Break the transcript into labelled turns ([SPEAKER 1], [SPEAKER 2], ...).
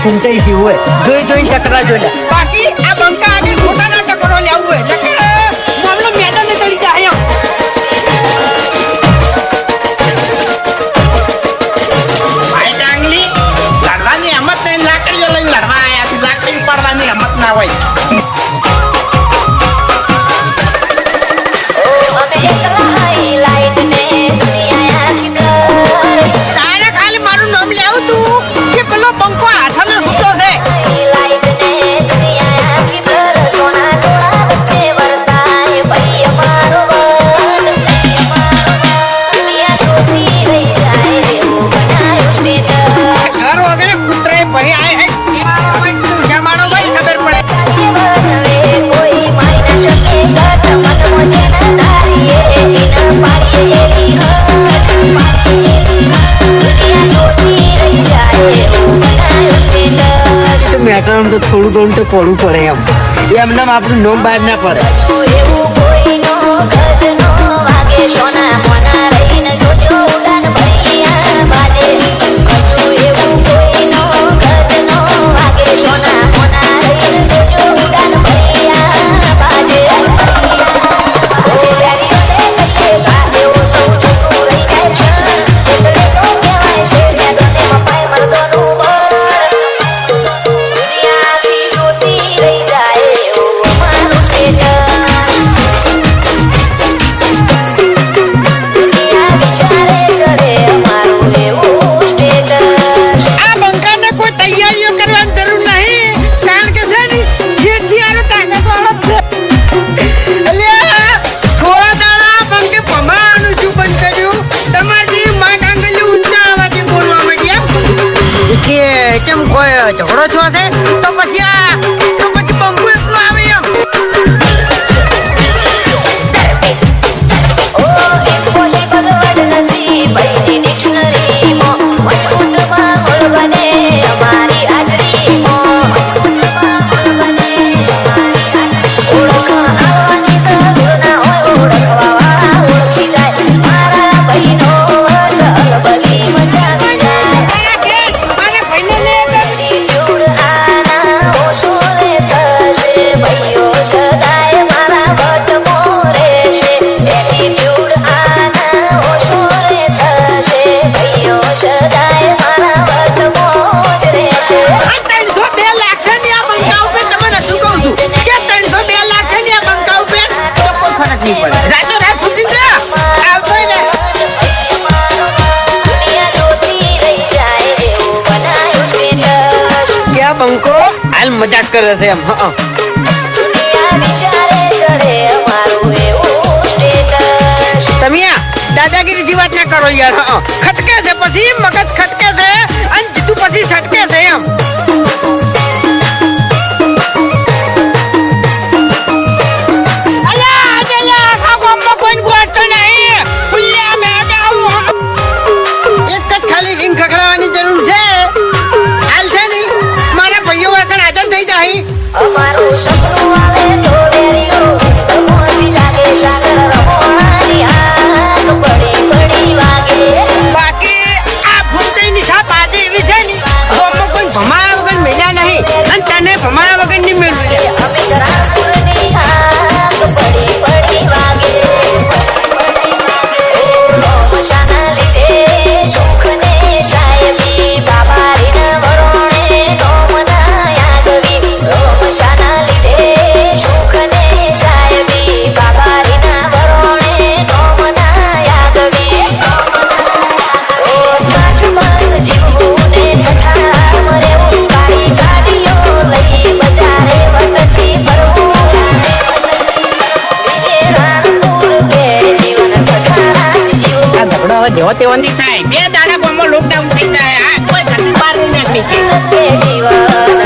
[SPEAKER 1] ફૂમતાઈ ગયું હોય જોઈ ટકરા જોઈ
[SPEAKER 2] બાકી આ બંકા આગળ ખોટા ના ટકરો લેવું હોય મામલો મેદાને ચડી જાય ભાઈ ડાંગલી લડવાની હિંમત નહીં લાકડીઓ લઈને લડવા આયા લાકડી પડવાની હિંમત ના હોય
[SPEAKER 1] મેટરનું તો થોડું ઘણું તો પડવું પડે એમને આપણું નોમ બહાર ના પડે કેમ કોઈ ઝઘડો છો છે તો પછી બંકુ એકલો આવે એમ બંકો હાલ મજાક કરે છે એમ તમે દાદાગીરી વાત ના કરો યાર ખટકે છે પછી મગજ ખટકે છે અને જીતું પછી છટકે છે એમ એક જ ખાલી રીંગ ખખડાવવાની જરૂર છે
[SPEAKER 3] અમારું સપનું આવે તો વેરિયો મોતી લાગે સાગર રમોણાની આગ પડી વાગે
[SPEAKER 2] બાકી આ ભૂમતાઈ ની છાપ આજે એવી છે ને કોઈ ભમાયા વગર મેલ્યા નહીં અને તને ભમાયા વગર નહીં મેળવી
[SPEAKER 3] અમે રામપુરની આગ પડી વાગે મશાના લીધે સુખ ને સાહેબી બાબારીના વરોણે નોમના યાદવી મશાના લીધે સુખ ને સાહેબી બાબારીના વરોણે નોમના યાદવી કાઠમંદ જીવવું ને ઠઠા મરેવું કાળી ગાડીઓ લઈ બજારે વટથી ફરવું બીજે રાણપુર કે જીવન ઠઠાણા જીવવું
[SPEAKER 2] આ ઝઘડો હવે જેવો તેવો નહીં થાય 2 દાડા બોમાં લોકડાઉન થઈ જાય કોઈ ઘર બહાર નહીં નીકળી
[SPEAKER 3] જીવન